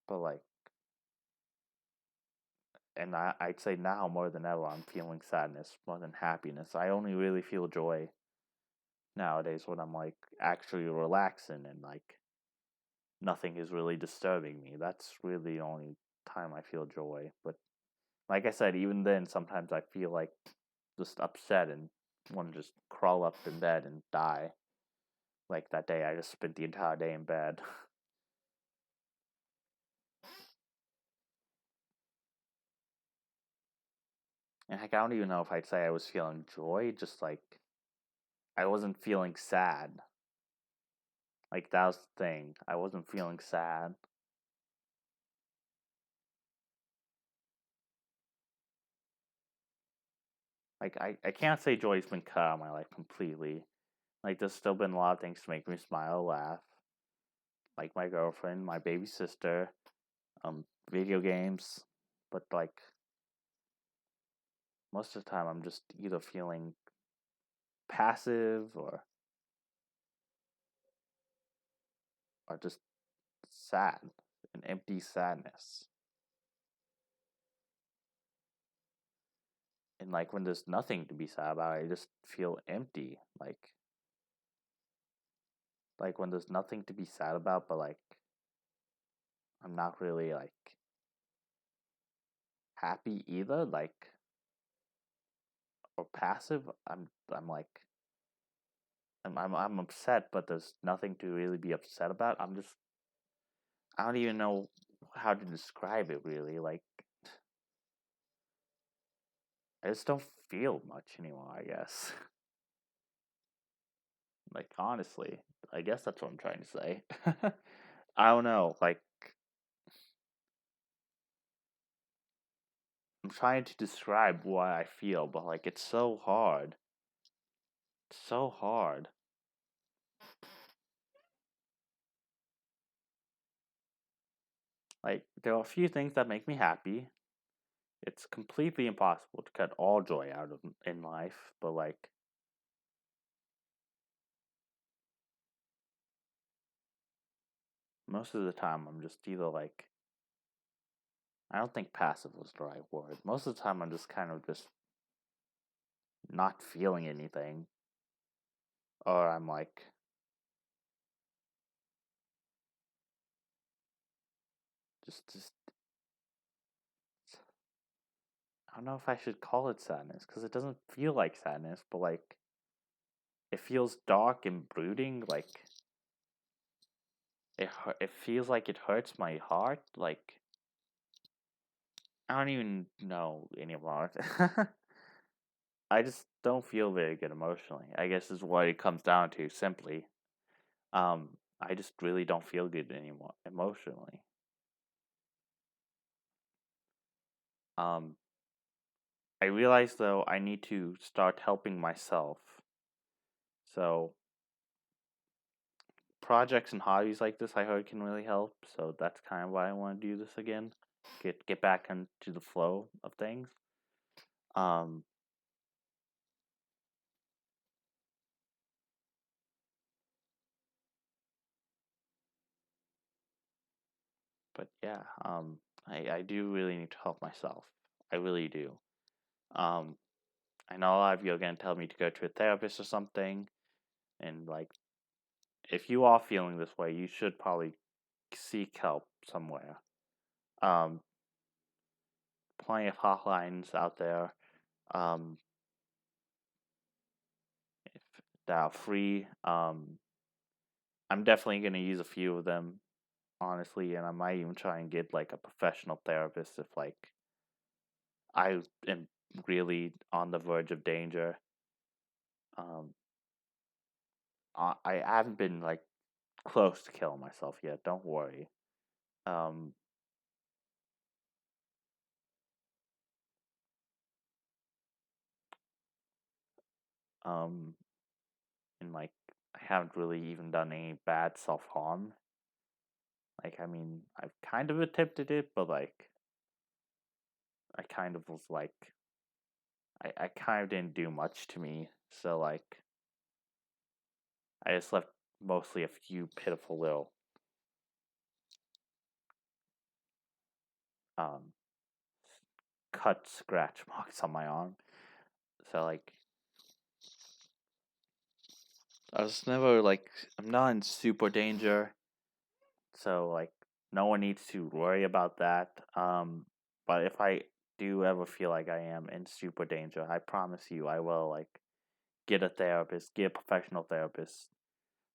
Speaker 1: But like, and I'd say now more than ever I'm feeling sadness more than happiness. I only really feel joy nowadays when I'm like actually relaxing and like nothing is really disturbing me. That's really the only time I feel joy. But like I said, even then sometimes I feel like just upset and want to just crawl up in bed and die. Like that day I just spent the entire day in bed. And like, I don't even know if I'd say I was feeling joy, just like I wasn't feeling sad. Like that was the thing. I wasn't feeling sad. Like I can't say joy's been cut out of my life completely. Like there's still been a lot of things to make me smile, laugh. Like my girlfriend, my baby sister, video games. But like most of the time I'm just either feeling passive or just sad. An empty sadness. And like when there's nothing to be sad about, I just feel empty. Like when there's nothing to be sad about, but like I'm not really like happy either, like or passive. I'm like I'm upset, but there's nothing to really be upset about. I don't even know how to describe it really. Like I just don't feel much anymore, I guess. Like honestly, I guess that's what I'm trying to say. I don't know. Like I'm trying to describe what I feel, but like it's so hard. It's so hard. Like there are a few things that make me happy. It's completely impossible to cut all joy out of in life, but like most of the time I'm just either like, I don't think passive was the right word. Most of the time I'm just kind of just not feeling anything, or I'm like, just I don't know if I should call it sadness because it doesn't feel like sadness, but like it feels dark and brooding. Like it feels like it hurts my heart. Like I don't even know anymore. I just don't feel very good emotionally. I guess is what it comes down to simply. I just really don't feel good anymore emotionally. Um, I realize though I need to start helping myself. So projects and hobbies like this I heard can really help. So that's kind of why I want to do this again. Get back into the flow of things. Um, but yeah, I do really need to help myself. I really do. Um, I know a lot of you are gonna tell me to go to a therapist or something, and like if you are feeling this way, you should probably seek help somewhere. Um, Plenty of hotlines out there. Um, if that are free. I'm definitely gonna use a few of them, honestly, and I might even try and get like a professional therapist if like I am really on the verge of danger. Um, I haven't been like close to killing myself yet. Don't worry. Um, um, and like I haven't really even done any bad self harm. Like I mean, I've kind of attempted it, but like I kind of was like I kind of didn't do much to me. So like I just left mostly a few pitiful little um cut scratch marks on my arm. So like I was never like I'm not in super danger. So like no one needs to worry about that. But if I do ever feel like I am in super danger, I promise you I will like get a therapist, get a professional therapist.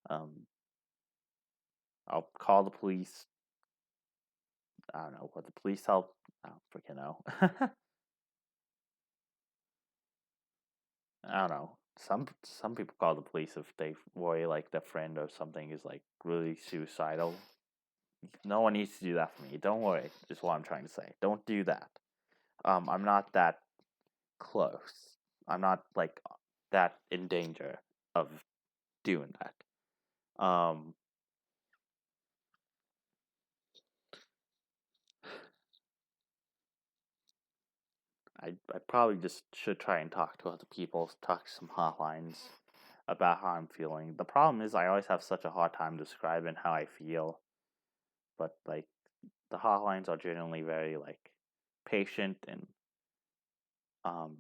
Speaker 1: Um I'll call the police. I don't know what the police help. I don't freaking know. I don't know. Some people call the police if they worry like their friend or something is like really suicidal. No one needs to do that for me. Don't worry. Is what I'm trying to say. Don't do that. I'm not that close. I'm not like that in danger of doing that. I probably just should try and talk to other people, talk to some hotlines about how I'm feeling. The problem is I always have such a hard time describing how I feel, but like the hotlines are generally very like patient and um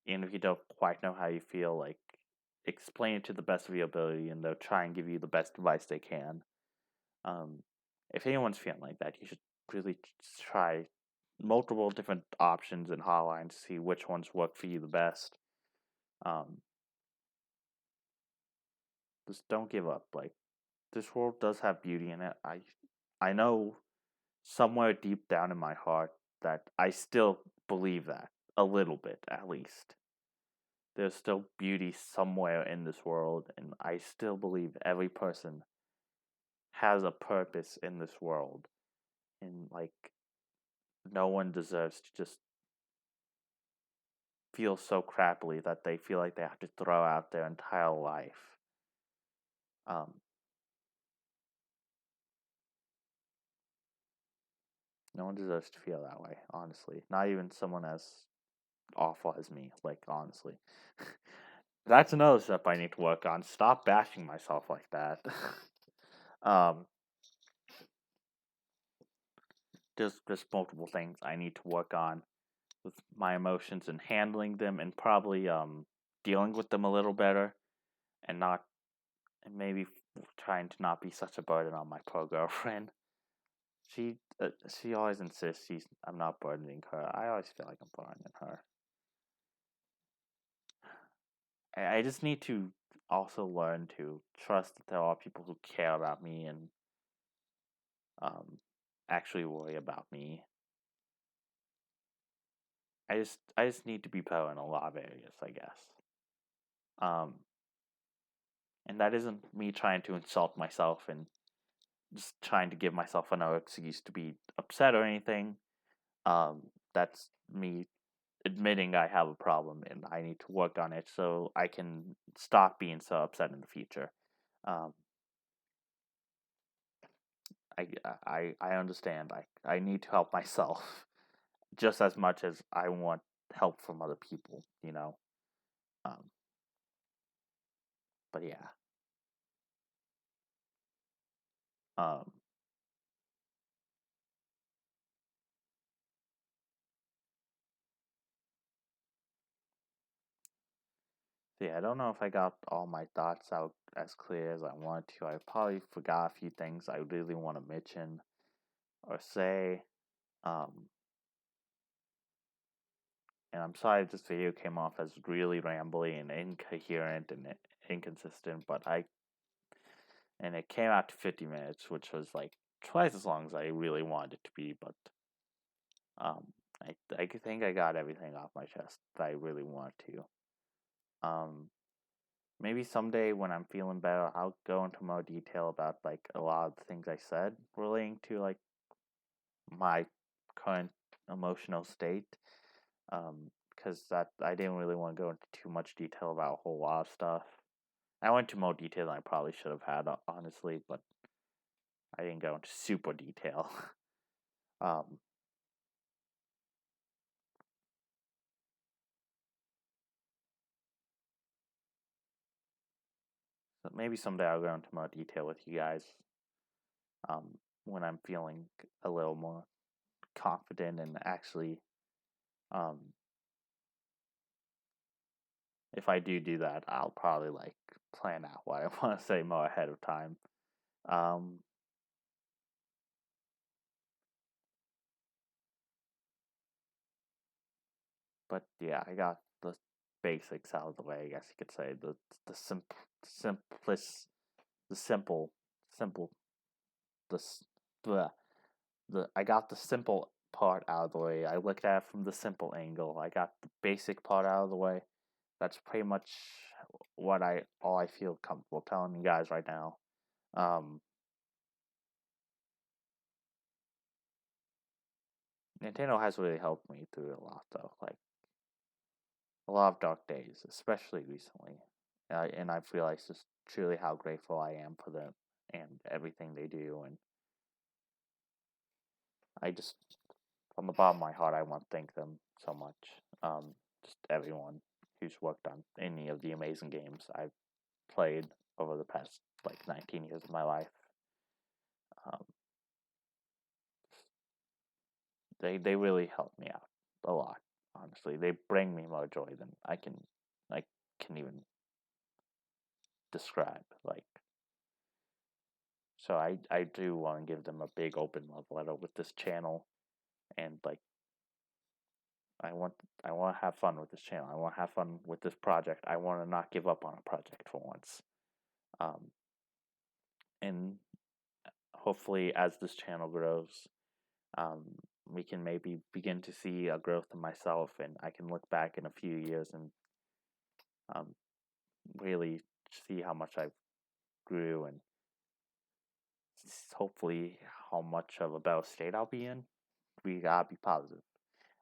Speaker 1: and if you don't quite know how you feel, like explain it to the best of your ability and they'll try and give you the best advice they can. Um if anyone's feeling like that, you should really try multiple different options and hotlines to see which ones work for you the best. Um just don't give up. Like this world does have beauty in it. I know somewhere deep down in my heart that I still believe that a little bit at least. There's still beauty somewhere in this world, and I still believe every person has a purpose in this world, and like no one deserves to just feel so crappily that they feel like they have to throw out their entire life. Um, no one deserves to feel that way, honestly. Not even someone as awful as me, like honestly. That's another step I need to work on. Stop bashing myself like that. um, there's multiple things I need to work on with my emotions and handling them, and probably dealing with them a little better, and not and maybe trying to not be such a burden on my poor girlfriend. She she always insists I'm not burdening her. I always feel like I'm burdening her. I just need to also learn to trust that there are people who care about me and um, actually worry about me. I just need to be better in a lot of areas, I guess. Um, and that isn't me trying to insult myself and just trying to give myself another excuse to be upset or anything. That's me admitting I have a problem and I need to work on it so I can stop being so upset in the future. Um, I understand. I need to help myself just as much as I want help from other people. Um, but yeah. Um, so yeah, I don't know if I got all my thoughts out as clear as I want to. I probably forgot a few things I really want to mention or say. Um, and I'm sorry if this video came off as really rambly and incoherent and inconsistent, but it came out to 50 minutes, which was like twice as long as I really wanted it to be, but um, I think I got everything off my chest that I really want to. Um, Maybe someday when I'm feeling better, I'll go into more detail about like a lot of the things I said relating to like my current emotional state. Because that I didn't really want to go into too much detail about a whole lot of stuff. I went into more detail than I probably should have had, honestly, but I didn't go into super detail. um, so maybe someday I'll go into more detail with you guys. When I'm feeling a little more confident and actually, um, if I do that, I'll probably like plan out what I want to say more ahead of time. Um, but yeah, I got the basics out of the way. I guess you could say the simplest, the simple, the the I got the simple part out of the way. I looked at it from the simple angle. I got the basic part out of the way. That's pretty much what I all I feel comfortable telling you guys right now. Um, Nintendo has really helped me through a lot though. Like a lot of dark days, especially recently. And I've realized just truly how grateful I am for them and everything they do. And I just, from the bottom of my heart, I want to thank them so much. Just everyone who's worked on any of the amazing games I've played over the past like 19 years of my life. Um, they really help me out a lot. Honestly, they bring me more joy than I can even describe. Like, so I do want to give them a big open love letter with this channel, and like I want I want to have fun with this channel. I want to have fun with this project. I want to not give up on a project for once. Um, and hopefully, as this channel grows, um, we can maybe begin to see a growth in myself, and I can look back in a few years and um, really see how much I grew and hopefully how much of a better state I'll be in. We gotta be positive.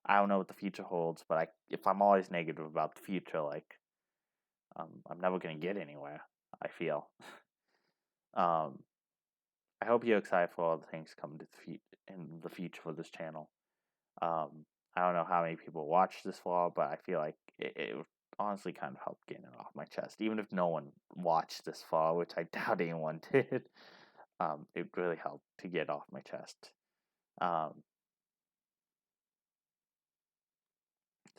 Speaker 1: I don't know what the future holds, but if I'm always negative about the future, like I'm never gonna get anywhere. I feel. um, I hope you're excited for all the things coming to in the future for this channel. I don't know how many people watch this vlog, but I feel like it would honestly kind of help getting it off my chest. Even if no one watched this vlog, which I doubt anyone did, it really helped to get off my chest. Um,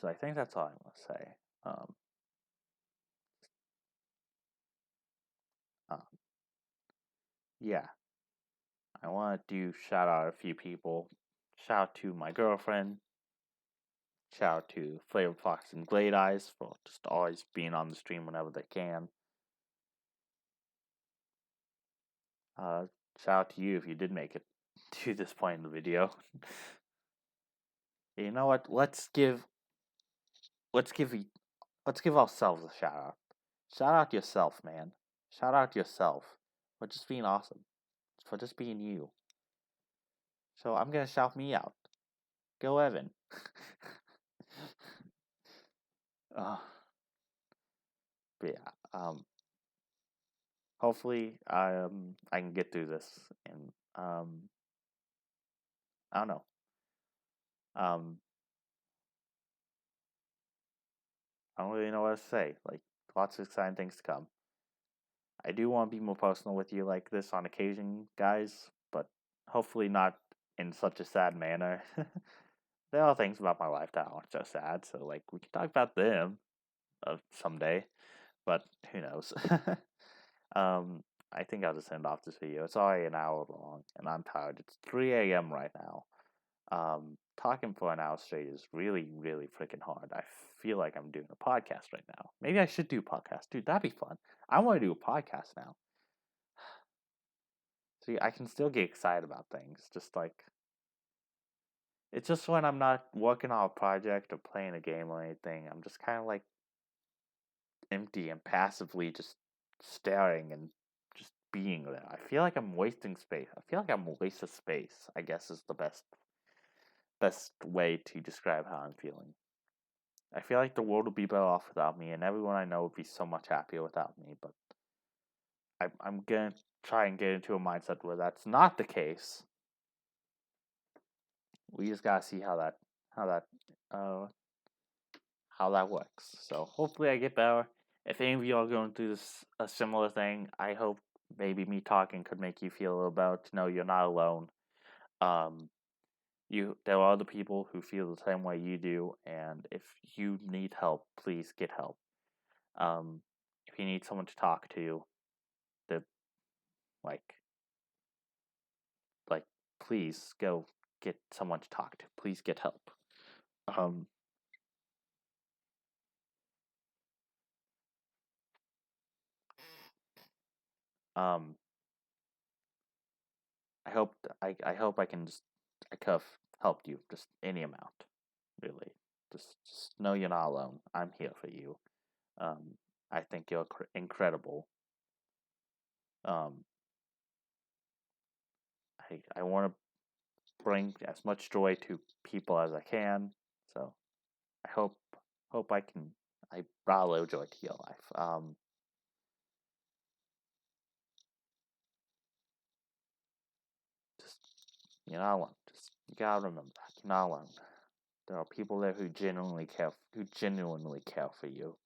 Speaker 1: So I think that's all I'm gonna say. Um, uh, yeah, I want to shout out a few people. Shout out to my girlfriend. Shout out to Flavor Fox and Glade Eyes for just always being on the stream whenever they can. Uh, Shout out to you if you did make it to this point in the video. You know what? Let's give let's give ourselves a shout out. Shout out yourself, man. Shout out yourself for just being awesome, for just being you. So I'm gonna shout me out. Go Evan. uh, but yeah, hopefully I can get through this, and I don't know. Um, I don't really know what to say. Like, lots of exciting things to come. I do want to be more personal with you like this on occasion, guys, but hopefully not in such a sad manner. There are things about my life that aren't so sad, so like we can talk about them someday, but who knows? um, I think I'll just end off this video. It's already an hour long, and I'm tired. It's 3 a.m. right now. Talking for an hour straight is really, really freaking hard. I feel like I'm doing a podcast right now. Maybe I should do a podcast, dude. That'd be fun. I want to do a podcast now. See, I can still get excited about things. Just like it's just when I'm not working on a project or playing a game or anything, I'm just kind of like empty and passively just staring and just being there. I feel like I'm wasting space. I feel like I'm a waste of space, I guess is the best way to describe how I'm feeling. I feel like the world would be better off without me, and everyone I know would be so much happier without me, but I'm gonna try and get into a mindset where that's not the case. We just gotta see how that uh how that works. So hopefully I get better. If any of you are going through a similar thing, I hope maybe me talking could make you feel a little better to know you're not alone. Um, there are other people who feel the same way you do, and if you need help, please get help. If you need someone to talk to, the like like please go get someone to talk to. Please get help. Um, um, I hope I can just I could have helped you just any amount, really. Just know you're not alone. I'm here for you. Um, I think you're incredible. Um, I want to bring as much joy to people as I can. So I hope I brought a little joy to your life. Just you're not alone. Just you gotta remember that you're not alone. There are people there who genuinely care for you.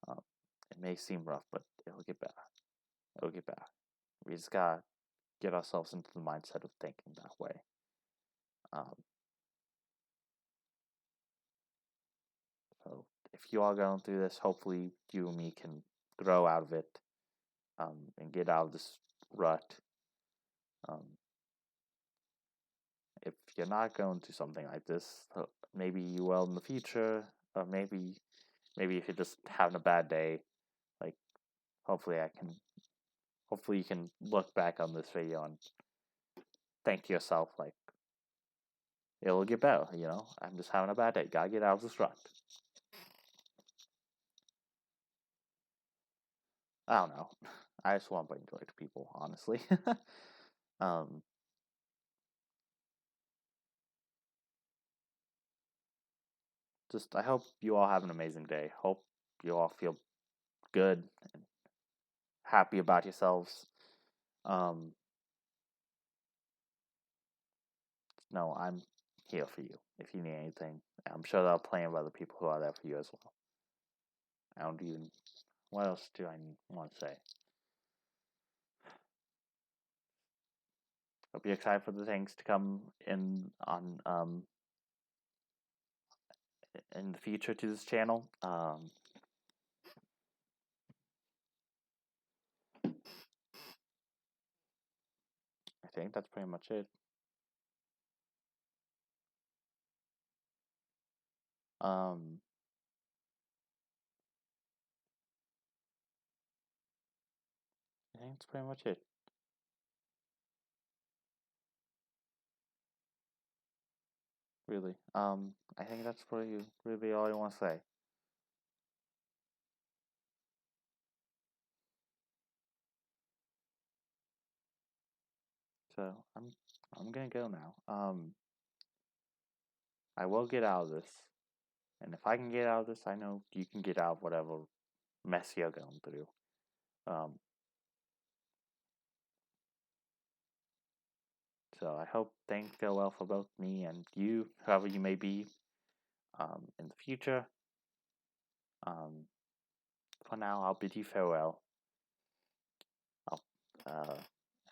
Speaker 1: Um, it may seem rough, but it'll get better. It'll get better. We just gotta get ourselves into the mindset of thinking that way. Um, so if you are going through this, hopefully you and me can grow out of it, and get out of this rut. Um, if you're not going through something like this, maybe you will in the future, or maybe if you're just having a bad day, like hopefully hopefully you can look back on this video and think to yourself like it'll get better. I'm just having a bad day. Gotta get out of this rut. I don't know. I just want to bring joy to people, honestly. um, just I hope you all have an amazing day. Hope you all feel good and happy about yourselves. Um, no, I'm here for you if you need anything. I'm sure there are plenty of other people who are there for you as well. I don't even. What else do I want to say? Hope you're excited for the things to come in in the future to this channel. I think that's pretty much it. Um, I think that's pretty much it. Really. I think that's really all I want to say. So I'm gonna go now. I will get out of this, and if I can get out of this, I know you can get out of whatever mess you're going through. Um, so I hope things go well for both me and you, whoever you may be, in the future. Um, for now, I'll bid you farewell. I'll, uh,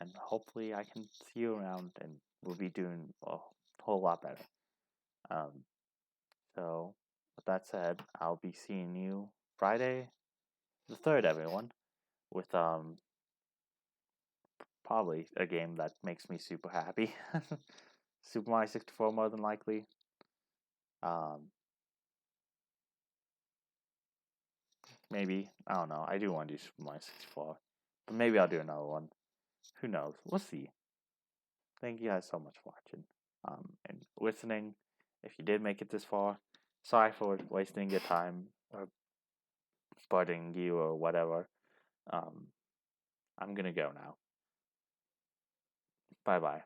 Speaker 1: and hopefully I can see you around, and we'll be doing a whole lot better. So with that said, I'll be seeing you Friday the 3rd, everyone, with probably a game that makes me super happy. Super Mario 64 more than likely. Maybe, I don't know. I do want to do Super Mario 64, but maybe I'll do another one. Who knows? We'll see. Thank you guys so much for watching and listening. If you did make it this far, sorry for wasting your time or spotting you or whatever. I'm gonna go now. Bye bye.